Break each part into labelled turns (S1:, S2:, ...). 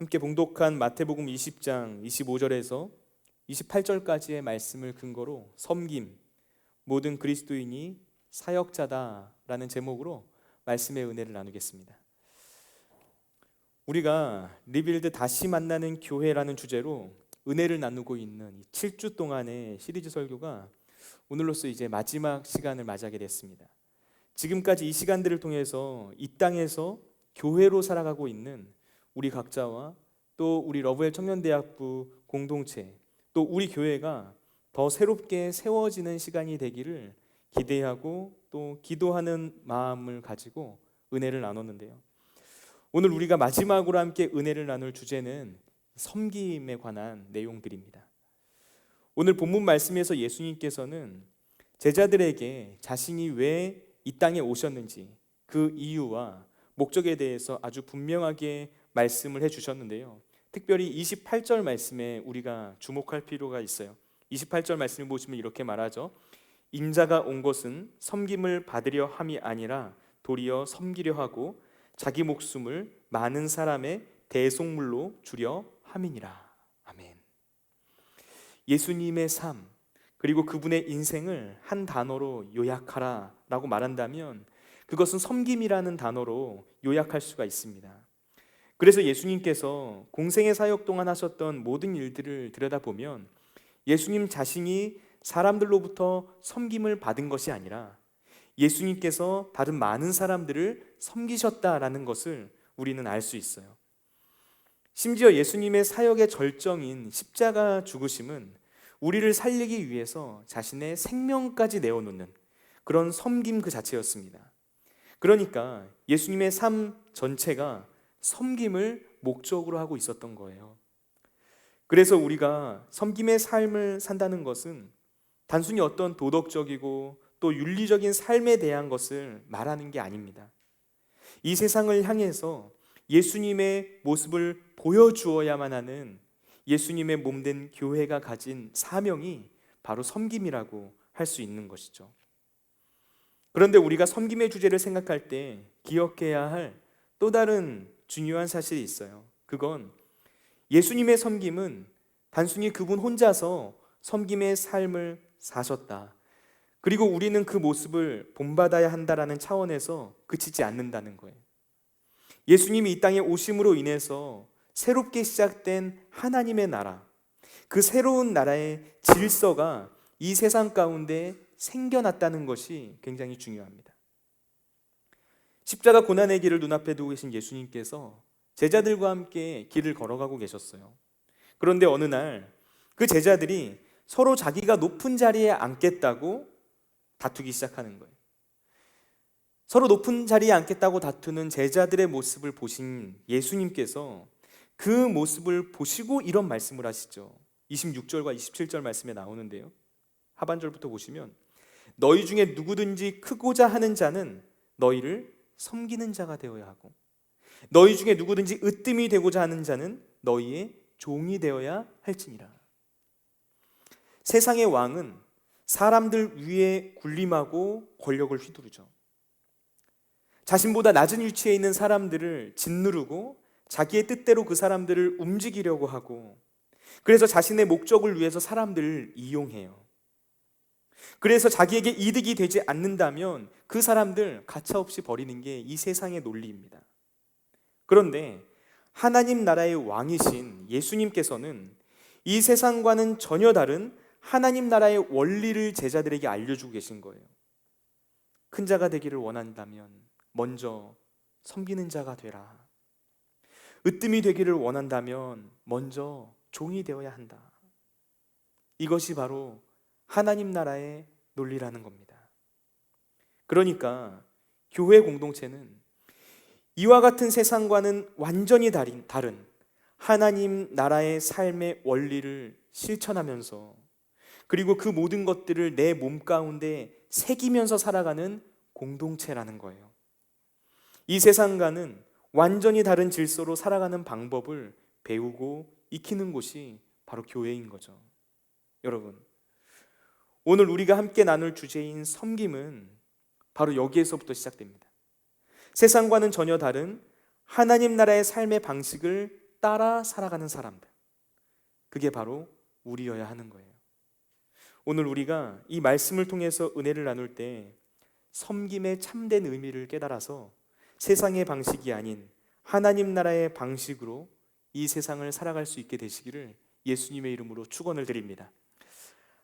S1: 함께 봉독한 마태복음 20장 25절에서 28절까지의 말씀을 근거로 섬김, 모든 그리스도인이 사역자다라는 제목으로 말씀의 은혜를 나누겠습니다. 우리가 리빌드 다시 만나는 교회라는 주제로 은혜를 나누고 있는 7주 동안의 시리즈 설교가 오늘로써 이제 마지막 시간을 맞이하게 됐습니다. 지금까지 이 시간들을 통해서 이 땅에서 교회로 살아가고 있는 우리 각자와 또 우리 러브웰 청년대학부 공동체, 또 우리 교회가 더 새롭게 세워지는 시간이 되기를 기대하고 또 기도하는 마음을 가지고 은혜를 나눴는데요. 오늘 우리가 마지막으로 함께 은혜를 나눌 주제는 섬김에 관한 내용들입니다. 오늘 본문 말씀에서 예수님께서는 제자들에게 자신이 왜 이 땅에 오셨는지 그 이유와 목적에 대해서 아주 분명하게 말씀을 해주셨는데요. 특별히 28절 말씀에 우리가 주목할 필요가 있어요. 28절 말씀을 보시면 이렇게 말하죠. 인자가 온 것은 섬김을 받으려 함이 아니라 도리어 섬기려 하고 자기 목숨을 많은 사람의 대속물로 주려 함이니라. 아멘. 예수님의 삶 그리고 그분의 인생을 한 단어로 요약하라 라고 말한다면 그것은 섬김이라는 단어로 요약할 수가 있습니다. 그래서 예수님께서 공생의 사역 동안 하셨던 모든 일들을 들여다보면 예수님 자신이 사람들로부터 섬김을 받은 것이 아니라 예수님께서 다른 많은 사람들을 섬기셨다라는 것을 우리는 알 수 있어요. 심지어 예수님의 사역의 절정인 십자가 죽으심은 우리를 살리기 위해서 자신의 생명까지 내어놓는 그런 섬김 그 자체였습니다. 그러니까 예수님의 삶 전체가 섬김을 목적으로 하고 있었던 거예요. 그래서 우리가 섬김의 삶을 산다는 것은 단순히 어떤 도덕적이고 또 윤리적인 삶에 대한 것을 말하는 게 아닙니다. 이 세상을 향해서 예수님의 모습을 보여주어야만 하는 예수님의 몸된 교회가 가진 사명이 바로 섬김이라고 할 수 있는 것이죠. 그런데 우리가 섬김의 주제를 생각할 때 기억해야 할 또 다른 중요한 사실이 있어요. 그건 예수님의 섬김은 단순히 그분 혼자서 섬김의 삶을 사셨다. 그리고 우리는 그 모습을 본받아야 한다라는 차원에서 그치지 않는다는 거예요. 예수님이 이 땅에 오심으로 인해서 새롭게 시작된 하나님의 나라, 그 새로운 나라의 질서가 이 세상 가운데 생겨났다는 것이 굉장히 중요합니다. 십자가 고난의 길을 눈앞에 두고 계신 예수님께서 제자들과 함께 길을 걸어가고 계셨어요. 그런데 어느 날 그 제자들이 서로 자기가 높은 자리에 앉겠다고 다투기 시작하는 거예요. 서로 높은 자리에 앉겠다고 다투는 제자들의 모습을 보신 예수님께서 그 모습을 보시고 이런 말씀을 하시죠. 26절과 27절 말씀에 나오는데요. 하반절부터 보시면 너희 중에 누구든지 크고자 하는 자는 너희를 섬기는 자가 되어야 하고 너희 중에 누구든지 으뜸이 되고자 하는 자는 너희의 종이 되어야 할지니라. 세상의 왕은 사람들 위에 군림하고 권력을 휘두르죠. 자신보다 낮은 위치에 있는 사람들을 짓누르고 자기의 뜻대로 그 사람들을 움직이려고 하고 그래서 자신의 목적을 위해서 사람들을 이용해요. 그래서 자기에게 이득이 되지 않는다면 그 사람들 가차없이 버리는 게 이 세상의 논리입니다. 그런데 하나님 나라의 왕이신 예수님께서는 이 세상과는 전혀 다른 하나님 나라의 원리를 제자들에게 알려주고 계신 거예요. 큰 자가 되기를 원한다면 먼저 섬기는 자가 되라. 으뜸이 되기를 원한다면 먼저 종이 되어야 한다. 이것이 바로 하나님 나라의 논리라는 겁니다. 그러니까 교회 공동체는 이와 같은 세상과는 완전히 다른 하나님 나라의 삶의 원리를 실천하면서 그리고 그 모든 것들을 내 몸 가운데 새기면서 살아가는 공동체라는 거예요. 이 세상과는 완전히 다른 질서로 살아가는 방법을 배우고 익히는 곳이 바로 교회인 거죠. 여러분, 오늘 우리가 함께 나눌 주제인 섬김은 바로 여기에서부터 시작됩니다. 세상과는 전혀 다른 하나님 나라의 삶의 방식을 따라 살아가는 사람들, 그게 바로 우리여야 하는 거예요. 오늘 우리가 이 말씀을 통해서 은혜를 나눌 때 섬김의 참된 의미를 깨달아서 세상의 방식이 아닌 하나님 나라의 방식으로 이 세상을 살아갈 수 있게 되시기를 예수님의 이름으로 축원을 드립니다.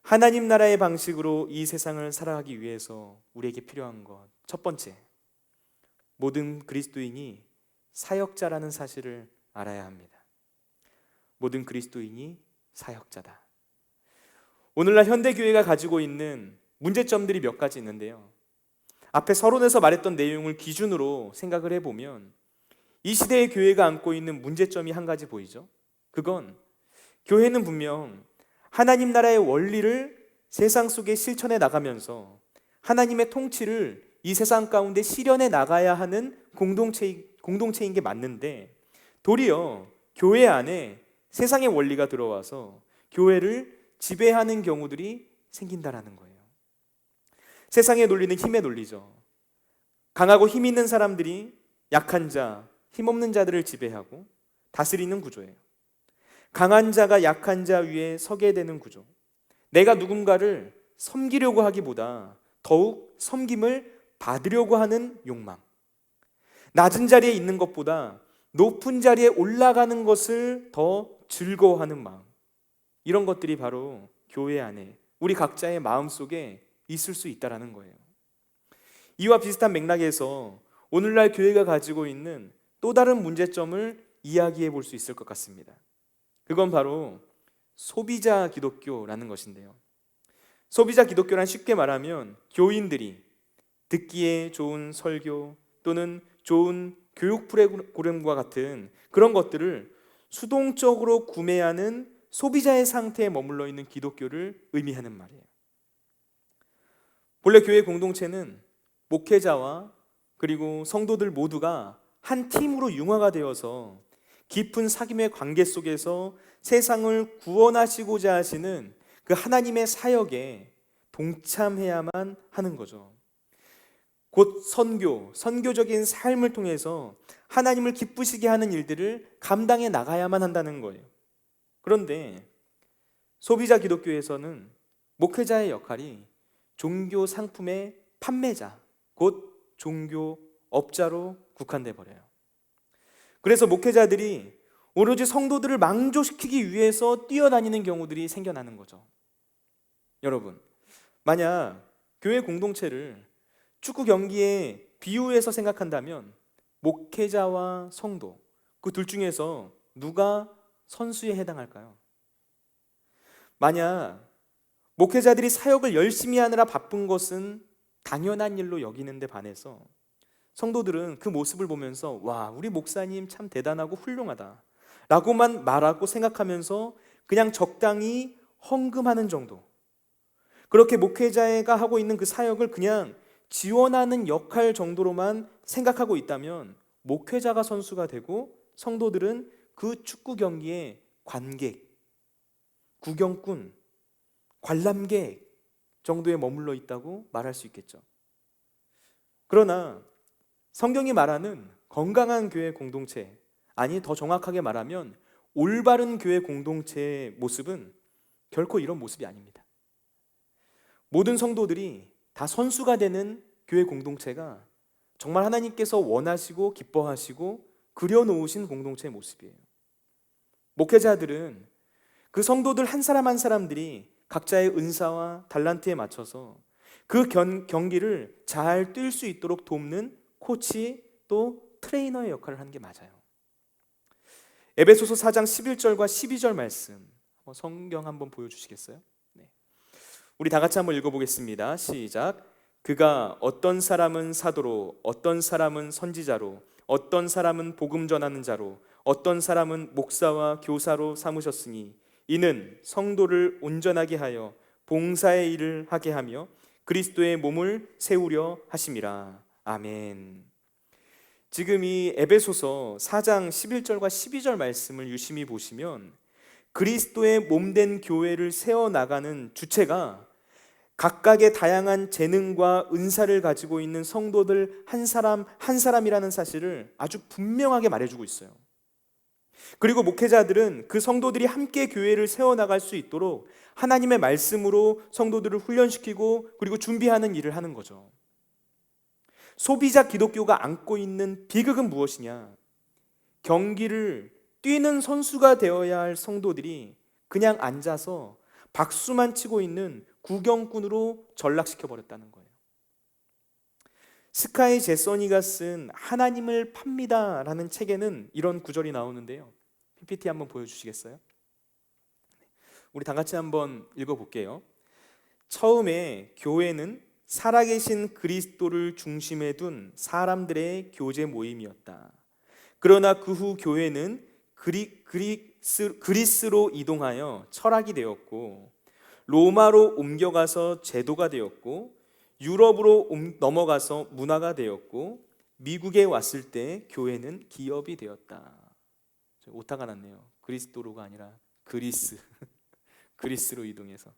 S1: 하나님 나라의 방식으로 이 세상을 살아가기 위해서 우리에게 필요한 것, 첫 번째, 모든 그리스도인이 사역자라는 사실을 알아야 합니다. 모든 그리스도인이 사역자다. 오늘날 현대교회가 가지고 있는 문제점들이 몇 가지 있는데요, 앞에 서론에서 말했던 내용을 기준으로 생각을 해보면 이 시대의 교회가 안고 있는 문제점이 한 가지 보이죠. 그건 교회는 분명 하나님 나라의 원리를 세상 속에 실천해 나가면서 하나님의 통치를 이 세상 가운데 실현해 나가야 하는 공동체인 게 맞는데, 도리어 교회 안에 세상의 원리가 들어와서 교회를 지배하는 경우들이 생긴다라는 거예요. 세상의 논리는 힘의 논리죠. 강하고 힘 있는 사람들이 약한 자, 힘없는 자들을 지배하고 다스리는 구조예요. 강한 자가 약한 자 위에 서게 되는 구조. 내가 누군가를 섬기려고 하기보다 더욱 섬김을 받으려고 하는 욕망. 낮은 자리에 있는 것보다 높은 자리에 올라가는 것을 더 즐거워하는 마음. 이런 것들이 바로 교회 안에 우리 각자의 마음속에 있을 수 있다는 거예요. 이와 비슷한 맥락에서 오늘날 교회가 가지고 있는 또 다른 문제점을 이야기해 볼 수 있을 것 같습니다. 그건 바로 소비자 기독교라는 것인데요, 소비자 기독교란 쉽게 말하면 교인들이 듣기에 좋은 설교 또는 좋은 교육 프로그램과 같은 그런 것들을 수동적으로 구매하는 소비자의 상태에 머물러 있는 기독교를 의미하는 말이에요. 본래 교회 공동체는 목회자와 그리고 성도들 모두가 한 팀으로 융화가 되어서 깊은 사귐의 관계 속에서 세상을 구원하시고자 하시는 그 하나님의 사역에 동참해야만 하는 거죠. 곧 선교적인 삶을 통해서 하나님을 기쁘시게 하는 일들을 감당해 나가야만 한다는 거예요. 그런데 소비자 기독교에서는 목회자의 역할이 종교 상품의 판매자, 곧 종교업자로 국한돼 버려요. 그래서 목회자들이 오로지 성도들을 만족시키기 위해서 뛰어다니는 경우들이 생겨나는 거죠. 여러분, 만약 교회 공동체를 축구 경기에 비유해서 생각한다면 목회자와 성도, 그 둘 중에서 누가 선수에 해당할까요? 만약 목회자들이 사역을 열심히 하느라 바쁜 것은 당연한 일로 여기는데 반해서 성도들은 그 모습을 보면서 와, 우리 목사님 참 대단하고 훌륭하다 라고만 말하고 생각하면서 그냥 적당히 헌금하는 정도, 그렇게 목회자가 하고 있는 그 사역을 그냥 지원하는 역할 정도로만 생각하고 있다면 목회자가 선수가 되고 성도들은 그 축구 경기의 관객, 구경꾼, 관람객 정도에 머물러 있다고 말할 수 있겠죠. 그러나 성경이 말하는 건강한 교회 공동체, 아니 더 정확하게 말하면 올바른 교회 공동체의 모습은 결코 이런 모습이 아닙니다. 모든 성도들이 다 선수가 되는 교회 공동체가 정말 하나님께서 원하시고 기뻐하시고 그려놓으신 공동체의 모습이에요. 목회자들은 그 성도들 한 사람 한 사람들이 각자의 은사와 달란트에 맞춰서 그 경기를 잘 뛸 수 있도록 돕는 코치, 또 트레이너의 역할을 하는 게 맞아요. 에베소서 4장 11절과 12절 말씀, 성경 한번 보여주시겠어요? 네. 우리 다 같이 한번 읽어보겠습니다. 시작. 그가 어떤 사람은 사도로, 어떤 사람은 선지자로, 어떤 사람은 복음 전하는 자로, 어떤 사람은 목사와 교사로 삼으셨으니 이는 성도를 온전하게 하여 봉사의 일을 하게 하며 그리스도의 몸을 세우려 하심이라. 아멘. 지금 이 에베소서 4장 11절과 12절 말씀을 유심히 보시면 그리스도의 몸된 교회를 세워나가는 주체가 각각의 다양한 재능과 은사를 가지고 있는 성도들 한 사람 한 사람이라는 사실을 아주 분명하게 말해주고 있어요. 그리고 목회자들은 그 성도들이 함께 교회를 세워나갈 수 있도록 하나님의 말씀으로 성도들을 훈련시키고 그리고 준비하는 일을 하는 거죠. 소비자 기독교가 안고 있는 비극은 무엇이냐? 경기를 뛰는 선수가 되어야 할 성도들이 그냥 앉아서 박수만 치고 있는 구경꾼으로 전락시켜 버렸다는 거예요. 스카이 제서니가 쓴 하나님을 팝니다 라는 책에는 이런 구절이 나오는데요. PPT 한번 보여주시겠어요? 우리 다 같이 한번 읽어볼게요. 처음에 교회는 살아계신 그리스도를 중심에 둔 사람들의 교제 모임이었다. 그러나 그 후 교회는 그리스로 이동하여 철학이 되었고, 로마로 옮겨가서 제도가 되었고, 유럽으로 넘어가서 문화가 되었고, 미국에 왔을 때 교회는 기업이 되었다. 오타가 났네요. 그리스도로가 아니라 그리스로 이동해서.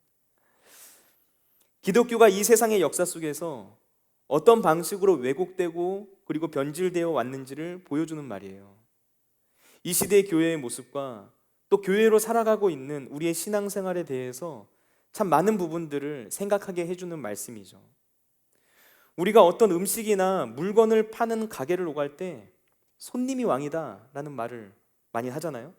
S1: 기독교가 이 세상의 역사 속에서 어떤 방식으로 왜곡되고 그리고 변질되어 왔는지를 보여주는 말이에요. 이 시대의 교회의 모습과 또 교회로 살아가고 있는 우리의 신앙생활에 대해서 참 많은 부분들을 생각하게 해주는 말씀이죠. 우리가 어떤 음식이나 물건을 파는 가게를 오갈 때 손님이 왕이다 라는 말을 많이 하잖아요.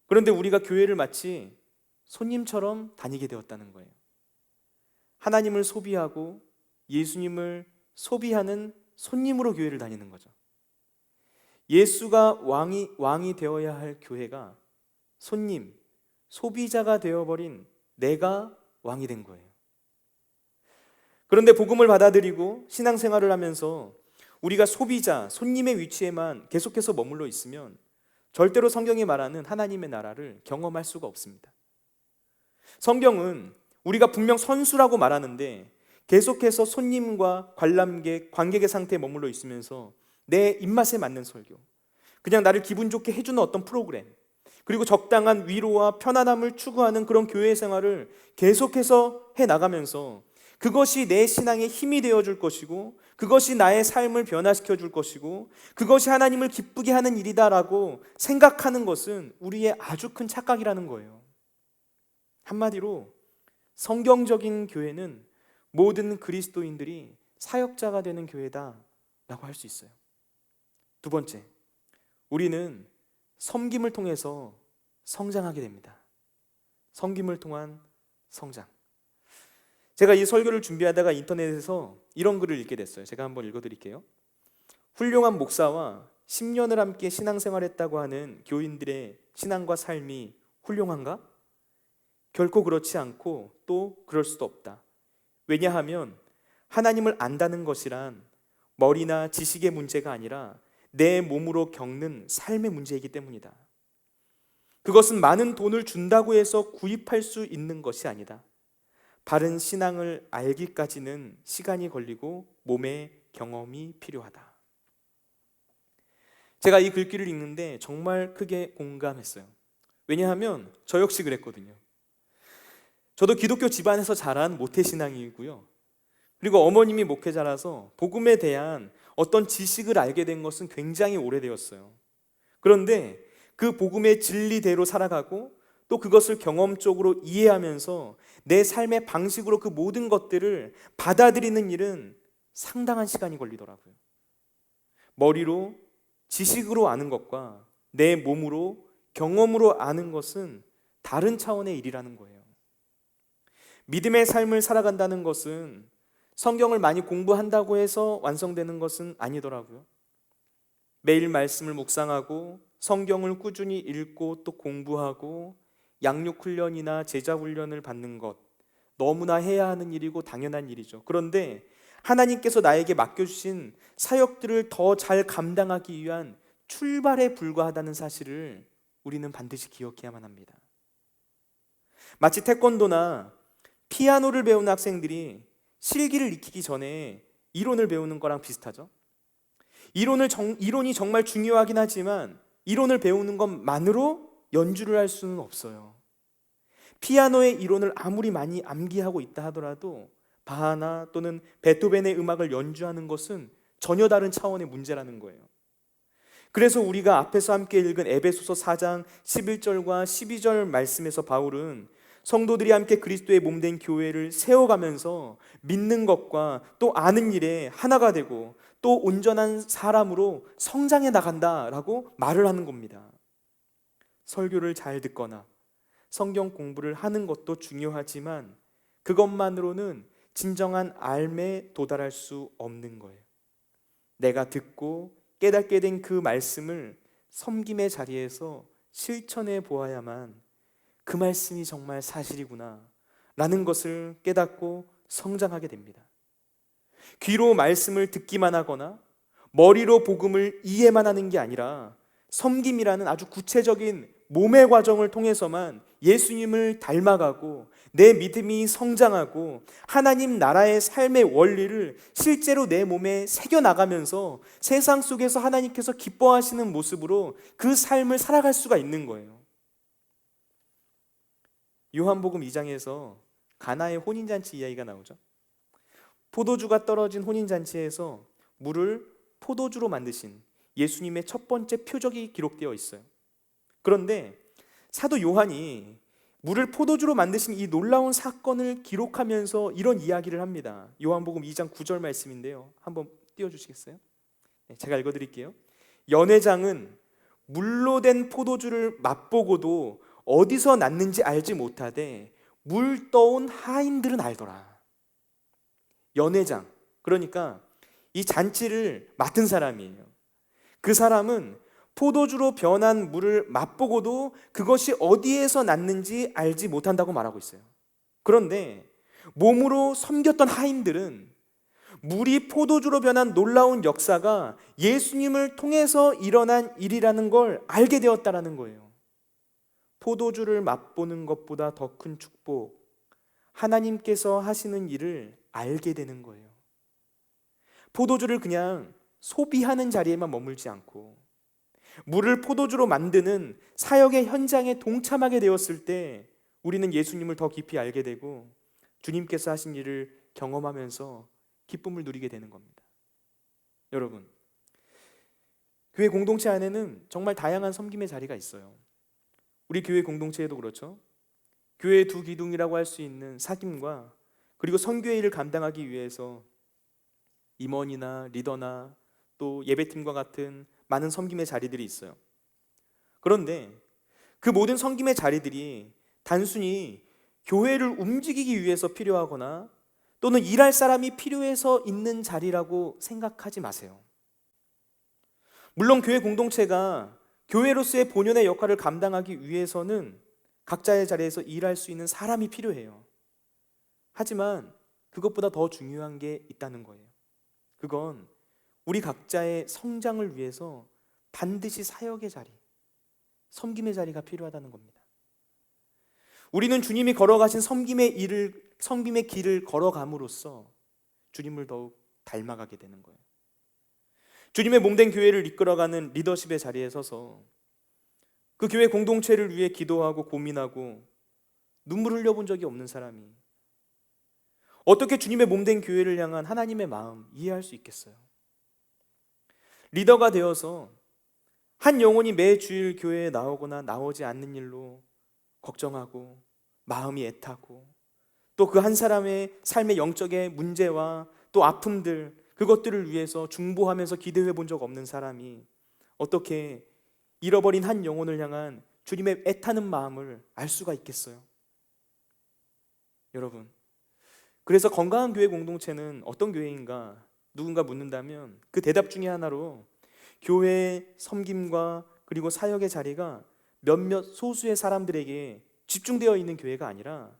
S1: 그런데 우리가 교회를 마치 손님처럼 다니게 되었다는 거예요. 하나님을 소비하고 예수님을 소비하는 손님으로 교회를 다니는 거죠. 예수가 왕이 되어야 할 교회가 손님, 소비자가 되어버린 내가 왕이 된 거예요. 그런데 복음을 받아들이고 신앙생활을 하면서 우리가 소비자, 손님의 위치에만 계속해서 머물러 있으면 절대로 성경이 말하는 하나님의 나라를 경험할 수가 없습니다. 성경은 우리가 분명 선수라고 말하는데 계속해서 손님과 관람객, 관객의 상태에 머물러 있으면서 내 입맛에 맞는 설교, 그냥 나를 기분 좋게 해주는 어떤 프로그램, 그리고 적당한 위로와 편안함을 추구하는 그런 교회 생활을 계속해서 해나가면서 그것이 내 신앙의 힘이 되어줄 것이고 그것이 나의 삶을 변화시켜 줄 것이고 그것이 하나님을 기쁘게 하는 일이다라고 생각하는 것은 우리의 아주 큰 착각이라는 거예요. 한마디로 성경적인 교회는 모든 그리스도인들이 사역자가 되는 교회다라고 할 수 있어요. 두 번째, 우리는 섬김을 통해서 성장하게 됩니다. 섬김을 통한 성장. 제가 이 설교를 준비하다가 인터넷에서 이런 글을 읽게 됐어요. 제가 한번 읽어드릴게요. 훌륭한 목사와 10년을 함께 신앙생활했다고 하는 교인들의 신앙과 삶이 훌륭한가? 결코 그렇지 않고 또 그럴 수도 없다. 왜냐하면 하나님을 안다는 것이란 머리나 지식의 문제가 아니라 내 몸으로 겪는 삶의 문제이기 때문이다. 그것은 많은 돈을 준다고 해서 구입할 수 있는 것이 아니다. 바른 신앙을 알기까지는 시간이 걸리고 몸의 경험이 필요하다. 제가 이 글귀를 읽는데 정말 크게 공감했어요. 왜냐하면 저 역시 그랬거든요. 저도 기독교 집안에서 자란 모태신앙이고요. 그리고 어머님이 목회자라서 복음에 대한 어떤 지식을 알게 된 것은 굉장히 오래되었어요. 그런데 그 복음의 진리대로 살아가고 또 그것을 경험적으로 이해하면서 내 삶의 방식으로 그 모든 것들을 받아들이는 일은 상당한 시간이 걸리더라고요. 머리로 지식으로 아는 것과 내 몸으로 경험으로 아는 것은 다른 차원의 일이라는 거예요. 믿음의 삶을 살아간다는 것은 성경을 많이 공부한다고 해서 완성되는 것은 아니더라고요. 매일 말씀을 묵상하고 성경을 꾸준히 읽고 또 공부하고 양육훈련이나 제자훈련을 받는 것, 너무나 해야 하는 일이고 당연한 일이죠. 그런데 하나님께서 나에게 맡겨주신 사역들을 더 잘 감당하기 위한 출발에 불과하다는 사실을 우리는 반드시 기억해야만 합니다. 마치 태권도나 피아노를 배우는 학생들이 실기를 익히기 전에 이론을 배우는 거랑 비슷하죠. 이론이 정말 중요하긴 하지만 이론을 배우는 것만으로 연주를 할 수는 없어요. 피아노의 이론을 아무리 많이 암기하고 있다 하더라도 바하나 또는 베토벤의 음악을 연주하는 것은 전혀 다른 차원의 문제라는 거예요. 그래서 우리가 앞에서 함께 읽은 에베소서 4장 11절과 12절 말씀에서 바울은 성도들이 함께 그리스도의 몸된 교회를 세워가면서 믿는 것과 또 아는 일에 하나가 되고 또 온전한 사람으로 성장해 나간다라고 말을 하는 겁니다. 설교를 잘 듣거나 성경 공부를 하는 것도 중요하지만 그것만으로는 진정한 삶에 도달할 수 없는 거예요. 내가 듣고 깨닫게 된 그 말씀을 섬김의 자리에서 실천해 보아야만 그 말씀이 정말 사실이구나 라는 것을 깨닫고 성장하게 됩니다. 귀로 말씀을 듣기만 하거나 머리로 복음을 이해만 하는 게 아니라 섬김이라는 아주 구체적인 몸의 과정을 통해서만 예수님을 닮아가고 내 믿음이 성장하고 하나님 나라의 삶의 원리를 실제로 내 몸에 새겨나가면서 세상 속에서 하나님께서 기뻐하시는 모습으로 그 삶을 살아갈 수가 있는 거예요. 요한복음 2장에서 가나의 혼인잔치 이야기가 나오죠. 포도주가 떨어진 혼인잔치에서 물을 포도주로 만드신 예수님의 첫 번째 표적이 기록되어 있어요. 그런데 사도 요한이 물을 포도주로 만드신 이 놀라운 사건을 기록하면서 이런 이야기를 합니다. 요한복음 2장 9절 말씀인데요. 한번 띄워주시겠어요? 제가 읽어드릴게요. 연회장은 물로 된 포도주를 맛보고도 어디서 났는지 알지 못하되 물 떠온 하인들은 알더라. 연회장, 그러니까 이 잔치를 맡은 사람이에요. 그 사람은 포도주로 변한 물을 맛보고도 그것이 어디에서 났는지 알지 못한다고 말하고 있어요. 그런데 몸으로 섬겼던 하인들은 물이 포도주로 변한 놀라운 역사가 예수님을 통해서 일어난 일이라는 걸 알게 되었다는 거예요. 포도주를 맛보는 것보다 더 큰 축복, 하나님께서 하시는 일을 알게 되는 거예요. 포도주를 그냥 소비하는 자리에만 머물지 않고 물을 포도주로 만드는 사역의 현장에 동참하게 되었을 때 우리는 예수님을 더 깊이 알게 되고 주님께서 하신 일을 경험하면서 기쁨을 누리게 되는 겁니다. 여러분, 교회 공동체 안에는 정말 다양한 섬김의 자리가 있어요. 우리 교회 공동체에도 그렇죠. 교회의 두 기둥이라고 할 수 있는 사김과 그리고 선교의 일을 감당하기 위해서 임원이나 리더나 또 예배팀과 같은 많은 섬김의 자리들이 있어요. 그런데 그 모든 섬김의 자리들이 단순히 교회를 움직이기 위해서 필요하거나 또는 일할 사람이 필요해서 있는 자리라고 생각하지 마세요. 물론 교회 공동체가 교회로서의 본연의 역할을 감당하기 위해서는 각자의 자리에서 일할 수 있는 사람이 필요해요. 하지만 그것보다 더 중요한 게 있다는 거예요. 그건 우리 각자의 성장을 위해서 반드시 사역의 자리, 섬김의 자리가 필요하다는 겁니다. 우리는 주님이 걸어가신 섬김의 길을 걸어감으로써 주님을 더욱 닮아가게 되는 거예요. 주님의 몸된 교회를 이끌어가는 리더십의 자리에 서서 그 교회 공동체를 위해 기도하고 고민하고 눈물 흘려본 적이 없는 사람이 어떻게 주님의 몸된 교회를 향한 하나님의 마음 이해할 수 있겠어요? 리더가 되어서 한 영혼이 매 주일 교회에 나오거나 나오지 않는 일로 걱정하고 마음이 애타고 또 그 한 사람의 삶의 영적의 문제와 또 아픔들 그것들을 위해서 중보하면서 기도해 본 적 없는 사람이 어떻게 잃어버린 한 영혼을 향한 주님의 애타는 마음을 알 수가 있겠어요? 여러분, 그래서 건강한 교회 공동체는 어떤 교회인가 누군가 묻는다면 그 대답 중에 하나로 교회의 섬김과 그리고 사역의 자리가 몇몇 소수의 사람들에게 집중되어 있는 교회가 아니라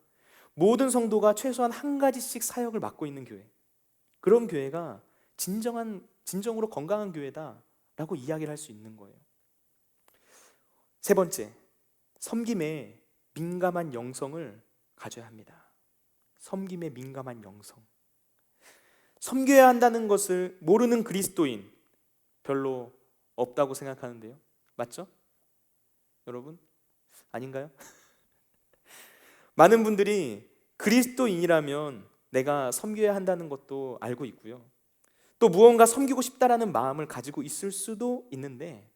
S1: 모든 성도가 최소한 한 가지씩 사역을 맡고 있는 교회, 그런 교회가 진정으로 건강한 교회다라고 이야기를 할 수 있는 거예요. 세 번째, 섬김에 민감한 영성을 가져야 합니다. 섬김에 민감한 영성. 섬겨야 한다는 것을 모르는 그리스도인 별로 없다고 생각하는데요. 맞죠? 여러분? 아닌가요? 많은 분들이 그리스도인이라면 내가 섬겨야 한다는 것도 알고 있고요. 또 무언가 섬기고 싶다라는 마음을 가지고 있을 수도 있는데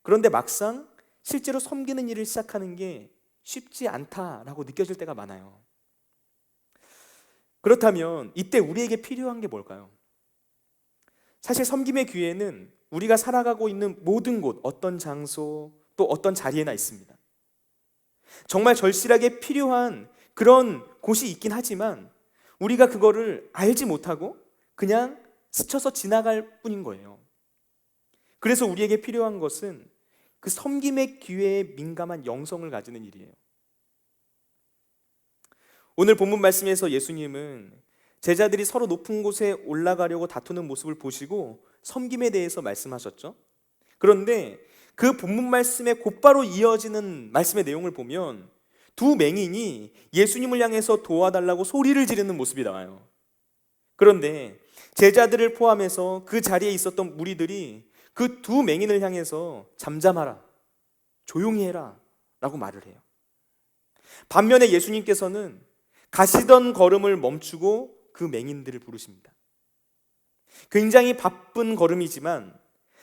S1: 그런데 막상 실제로 섬기는 일을 시작하는 게 쉽지 않다라고 느껴질 때가 많아요. 그렇다면 이때 우리에게 필요한 게 뭘까요? 사실 섬김의 기회는 우리가 살아가고 있는 모든 곳, 어떤 장소, 또 어떤 자리에나 있습니다. 정말 절실하게 필요한 그런 곳이 있긴 하지만 우리가 그거를 알지 못하고 그냥 스쳐서 지나갈 뿐인 거예요. 그래서 우리에게 필요한 것은 그 섬김의 기회에 민감한 영성을 가지는 일이에요. 오늘 본문 말씀에서 예수님은 제자들이 서로 높은 곳에 올라가려고 다투는 모습을 보시고 섬김에 대해서 말씀하셨죠. 그런데 그 본문 말씀에 곧바로 이어지는 말씀의 내용을 보면 두 맹인이 예수님을 향해서 도와달라고 소리를 지르는 모습이 나와요. 그런데 제자들을 포함해서 그 자리에 있었던 무리들이 그 두 맹인을 향해서 잠잠하라, 조용히 해라 라고 말을 해요. 반면에 예수님께서는 가시던 걸음을 멈추고 그 맹인들을 부르십니다. 굉장히 바쁜 걸음이지만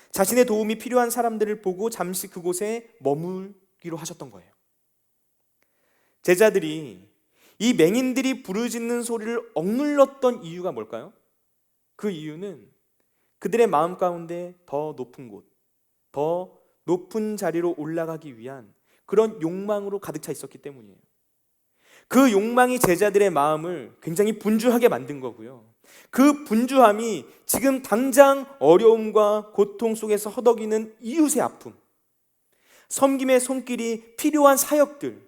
S1: 자신의 도움이 필요한 사람들을 보고 잠시 그곳에 머물기로 하셨던 거예요. 제자들이 이 맹인들이 부르짖는 소리를 억눌렀던 이유가 뭘까요? 그 이유는 그들의 마음 가운데 더 높은 곳, 더 높은 자리로 올라가기 위한 그런 욕망으로 가득 차 있었기 때문이에요. 그 욕망이 제자들의 마음을 굉장히 분주하게 만든 거고요. 그 분주함이 지금 당장 어려움과 고통 속에서 허덕이는 이웃의 아픔, 섬김의 손길이 필요한 사역들,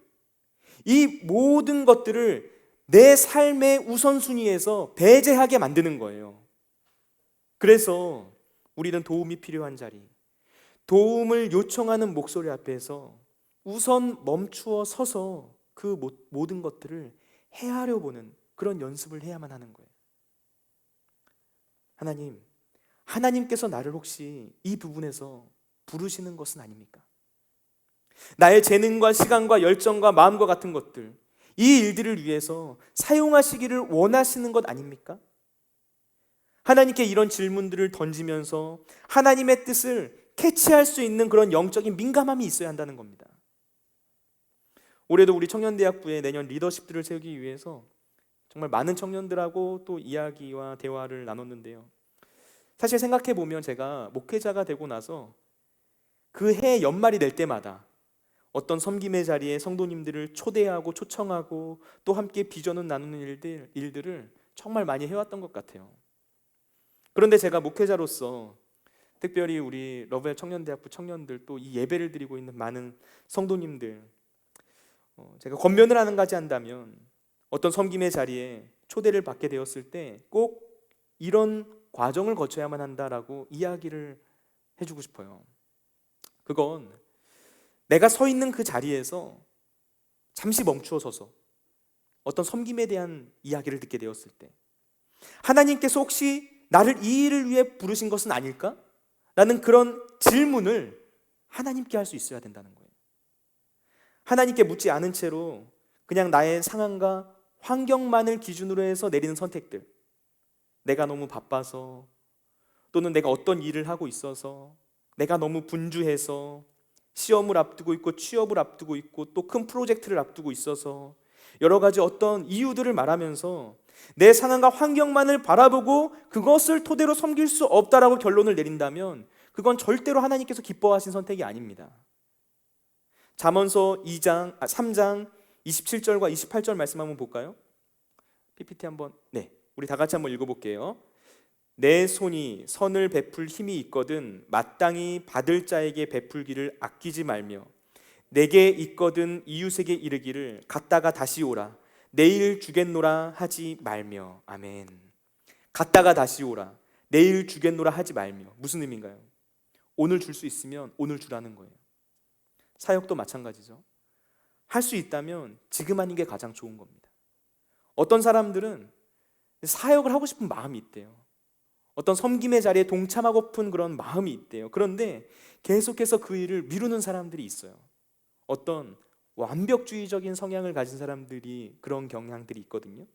S1: 이 모든 것들을 내 삶의 우선순위에서 배제하게 만드는 거예요. 그래서 우리는 도움이 필요한 자리, 도움을 요청하는 목소리 앞에서 우선 멈추어 서서 그 모든 것들을 헤아려 보는 그런 연습을 해야만 하는 거예요. 하나님께서 나를 혹시 이 부분에서 부르시는 것은 아닙니까? 나의 재능과 시간과 열정과 마음과 같은 것들, 이 일들을 위해서 사용하시기를 원하시는 것 아닙니까? 하나님께 이런 질문들을 던지면서 하나님의 뜻을 캐치할 수 있는 그런 영적인 민감함이 있어야 한다는 겁니다. 올해도 우리 청년대학부에 내년 리더십들을 세우기 위해서 정말 많은 청년들하고 또 이야기와 대화를 나눴는데요. 사실 생각해보면 제가 목회자가 되고 나서 그 해 연말이 될 때마다 어떤 섬김의 자리에 성도님들을 초대하고 초청하고 또 함께 비전을 나누는 일들을 정말 많이 해왔던 것 같아요. 그런데 제가 목회자로서 특별히 우리 러브엘 청년대학부 청년들 또 이 예배를 드리고 있는 많은 성도님들, 제가 권면을 하는 가지 한다면 어떤 섬김의 자리에 초대를 받게 되었을 때 꼭 이런 과정을 거쳐야만 한다라고 이야기를 해주고 싶어요. 그건 내가 서 있는 그 자리에서 잠시 멈추어 서서 어떤 섬김에 대한 이야기를 듣게 되었을 때 하나님께서 혹시 나를 이 일을 위해 부르신 것은 아닐까? 라는 그런 질문을 하나님께 할 수 있어야 된다는 거예요. 하나님께 묻지 않은 채로 그냥 나의 상황과 환경만을 기준으로 해서 내리는 선택들, 내가 너무 바빠서, 또는 내가 어떤 일을 하고 있어서, 내가 너무 분주해서, 시험을 앞두고 있고 취업을 앞두고 있고 또 큰 프로젝트를 앞두고 있어서 여러 가지 어떤 이유들을 말하면서 내 상황과 환경만을 바라보고 그것을 토대로 섬길 수 없다라고 결론을 내린다면 그건 절대로 하나님께서 기뻐하신 선택이 아닙니다. 잠언서 3장 27절과 28절 말씀 한번 볼까요? PPT 한번, 우리 다 같이 한번 읽어볼게요. 내 손이 선을 베풀 힘이 있거든 마땅히 받을 자에게 베풀기를 아끼지 말며 내게 있거든 이웃에게 이르기를 갔다가 다시 오라 내일 주겠노라 하지 말며. 아멘. 갔다가 다시 오라 내일 주겠노라 하지 말며. 무슨 의미인가요? 오늘 줄 수 있으면 오늘 주라는 거예요. 사역도 마찬가지죠. 할 수 있다면 지금 하는 게 가장 좋은 겁니다. 어떤 사람들은 사역을 하고 싶은 마음이 있대요. 어떤 섬김의 자리에 동참하고픈 그런 마음이 있대요. 그런데 계속해서 그 일을 미루는 사람들이 있어요. 어떤 완벽주의적인 성향을 가진 사람들이 그런 경향들이 있거든요.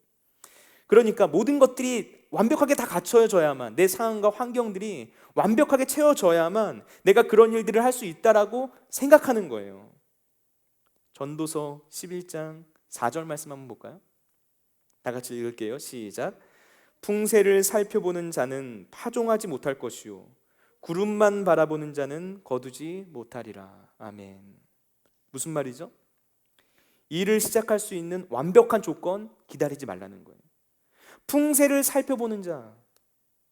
S1: 그러니까 모든 것들이 완벽하게 다 갖춰져야만, 내 상황과 환경들이 완벽하게 채워져야만 내가 그런 일들을 할 수 있다라고 생각하는 거예요. 전도서 11장 4절 말씀 한번 볼까요? 다 같이 읽을게요. 시작. 풍세를 살펴보는 자는 파종하지 못할 것이요 구름만 바라보는 자는 거두지 못하리라. 아멘. 무슨 말이죠? 일을 시작할 수 있는 완벽한 조건 기다리지 말라는 거예요. 풍세를 살펴보는 자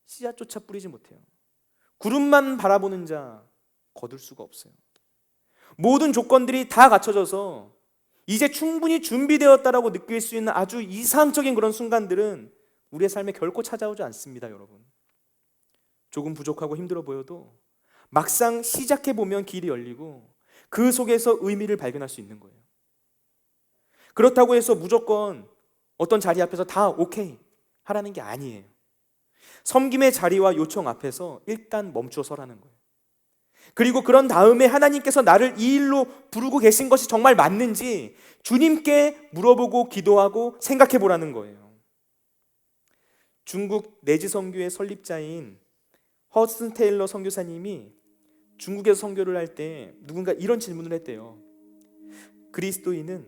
S1: 씨앗조차 뿌리지 못해요. 구름만 바라보는 자 거둘 수가 없어요. 모든 조건들이 다 갖춰져서 이제 충분히 준비되었다라고 느낄 수 있는 아주 이상적인 그런 순간들은 우리의 삶에 결코 찾아오지 않습니다, 여러분. 조금 부족하고 힘들어 보여도 막상 시작해보면 길이 열리고 그 속에서 의미를 발견할 수 있는 거예요. 그렇다고 해서 무조건 어떤 자리 앞에서 다 오케이 하라는 게 아니에요. 섬김의 자리와 요청 앞에서 일단 멈추어 서라는 거예요. 그리고 그런 다음에 하나님께서 나를 이 일로 부르고 계신 것이 정말 맞는지 주님께 물어보고 기도하고 생각해 보라는 거예요. 중국 내지 선교의 설립자인 허슨 테일러 선교사님이 중국에서 선교를 할 때 누군가 이런 질문을 했대요. 그리스도인은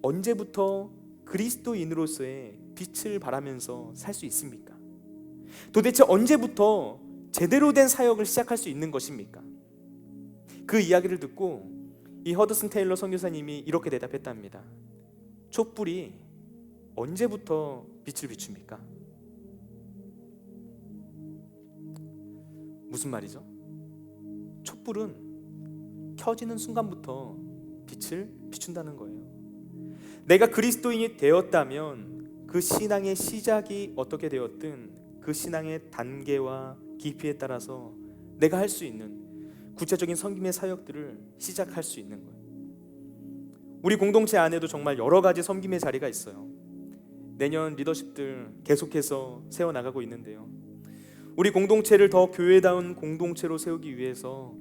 S1: 언제부터 그리스도인으로서의 빛을 발하면서 살 수 있습니까? 도대체 언제부터 제대로 된 사역을 시작할 수 있는 것입니까? 그 이야기를 듣고 이 허드슨 테일러 선교사님이 이렇게 대답했답니다. 촛불이 언제부터 빛을 비춥니까? 무슨 말이죠? 촛불은 켜지는 순간부터 빛을 비춘다는 거예요. 내가 그리스도인이 되었다면 그 신앙의 시작이 어떻게 되었든 그 신앙의 단계와 깊이에 따라서 내가 할 수 있는 구체적인 섬김의 사역들을 시작할 수 있는 거예요. 우리 공동체 안에도 정말 여러 가지 섬김의 자리가 있어요. 내년 리더십들 계속해서 세워나가고 있는데요. 우리 공동체를 더 교회다운 공동체로 세우기 위해서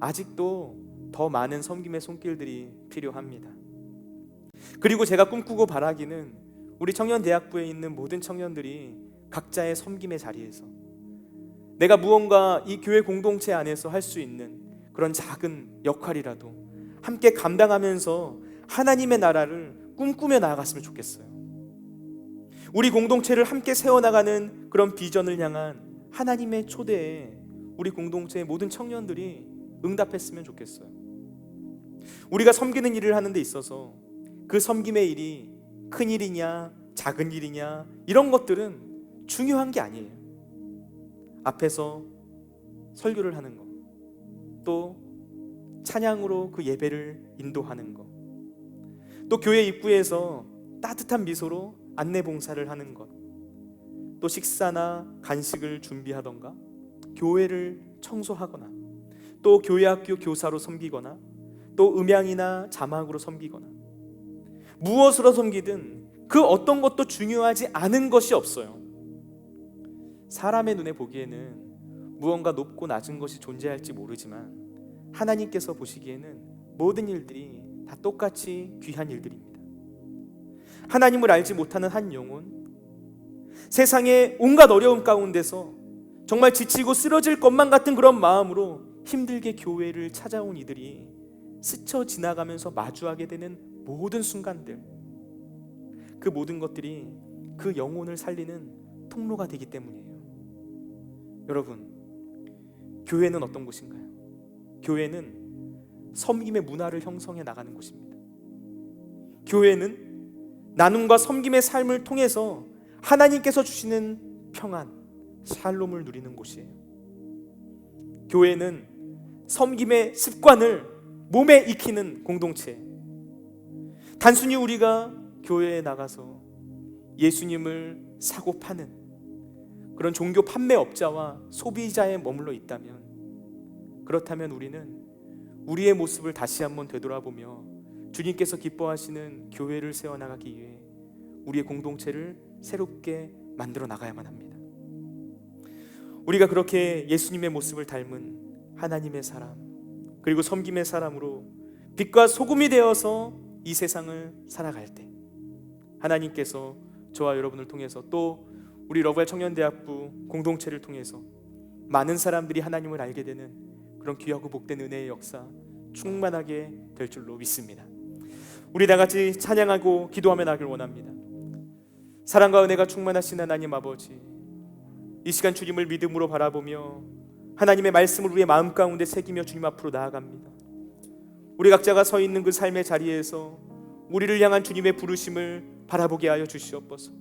S1: 아직도 더 많은 섬김의 손길들이 필요합니다. 그리고 제가 꿈꾸고 바라기는 우리 청년대학부에 있는 모든 청년들이 각자의 섬김의 자리에서 내가 무언가 이 교회 공동체 안에서 할 수 있는 그런 작은 역할이라도 함께 감당하면서 하나님의 나라를 꿈꾸며 나아갔으면 좋겠어요. 우리 공동체를 함께 세워나가는 그런 비전을 향한 하나님의 초대에 우리 공동체의 모든 청년들이 응답했으면 좋겠어요. 우리가 섬기는 일을 하는 데 있어서 그 섬김의 일이 큰 일이냐 작은 일이냐 이런 것들은 중요한 게 아니에요. 앞에서 설교를 하는 것, 또 찬양으로 그 예배를 인도하는 것, 또 교회 입구에서 따뜻한 미소로 안내 봉사를 하는 것, 또 식사나 간식을 준비하던가 교회를 청소하거나 또 교회학교 교사로 섬기거나 또 음향이나 자막으로 섬기거나 무엇으로 섬기든 그 어떤 것도 중요하지 않은 것이 없어요. 사람의 눈에 보기에는 무언가 높고 낮은 것이 존재할지 모르지만 하나님께서 보시기에는 모든 일들이 다 똑같이 귀한 일들입니다. 하나님을 알지 못하는 한 영혼, 세상의 온갖 어려움 가운데서 정말 지치고 쓰러질 것만 같은 그런 마음으로 힘들게 교회를 찾아온 이들이 스쳐 지나가면서 마주하게 되는 모든 순간들, 그 모든 것들이 그 영혼을 살리는 통로가 되기 때문이에요. 여러분, 교회는 어떤 곳인가요? 교회는 섬김의 문화를 형성해 나가는 곳입니다. 교회는 나눔과 섬김의 삶을 통해서 하나님께서 주시는 평안, 샬롬을 누리는 곳이에요. 교회는 섬김의 습관을 몸에 익히는 공동체. 단순히 우리가 교회에 나가서 예수님을 사고 파는 그런 종교 판매업자와 소비자에 머물러 있다면, 그렇다면 우리는 우리의 모습을 다시 한번 되돌아보며 주님께서 기뻐하시는 교회를 세워나가기 위해 우리의 공동체를 새롭게 만들어 나가야만 합니다. 우리가 그렇게 예수님의 모습을 닮은 하나님의 사람, 그리고 섬김의 사람으로 빛과 소금이 되어서 이 세상을 살아갈 때 하나님께서 저와 여러분을 통해서 또 우리 러브알 청년대학부 공동체를 통해서 많은 사람들이 하나님을 알게 되는 그런 귀하고 복된 은혜의 역사 충만하게 될 줄로 믿습니다. 우리 다 같이 찬양하고 기도하며 나길 원합니다. 사랑과 은혜가 충만하신 하나님 아버지, 이 시간 주님을 믿음으로 바라보며 하나님의 말씀을 우리의 마음 가운데 새기며 주님 앞으로 나아갑니다. 우리 각자가 서 있는 그 삶의 자리에서 우리를 향한 주님의 부르심을 바라보게 하여 주시옵소서.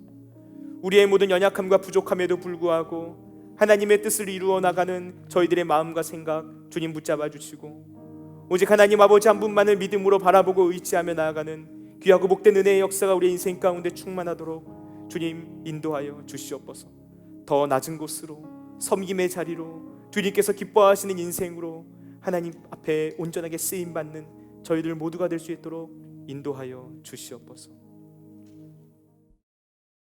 S1: 우리의 모든 연약함과 부족함에도 불구하고 하나님의 뜻을 이루어 나가는 저희들의 마음과 생각 주님 붙잡아 주시고, 오직 하나님 아버지 한 분만을 믿음으로 바라보고 의지하며 나아가는 귀하고 복된 은혜의 역사가 우리의 인생 가운데 충만하도록 주님 인도하여 주시옵소서. 더 낮은 곳으로, 섬김의 자리로, 주님께서 기뻐하시는 인생으로 하나님 앞에 온전하게 쓰임받는 저희들 모두가 될 수 있도록 인도하여 주시옵소서.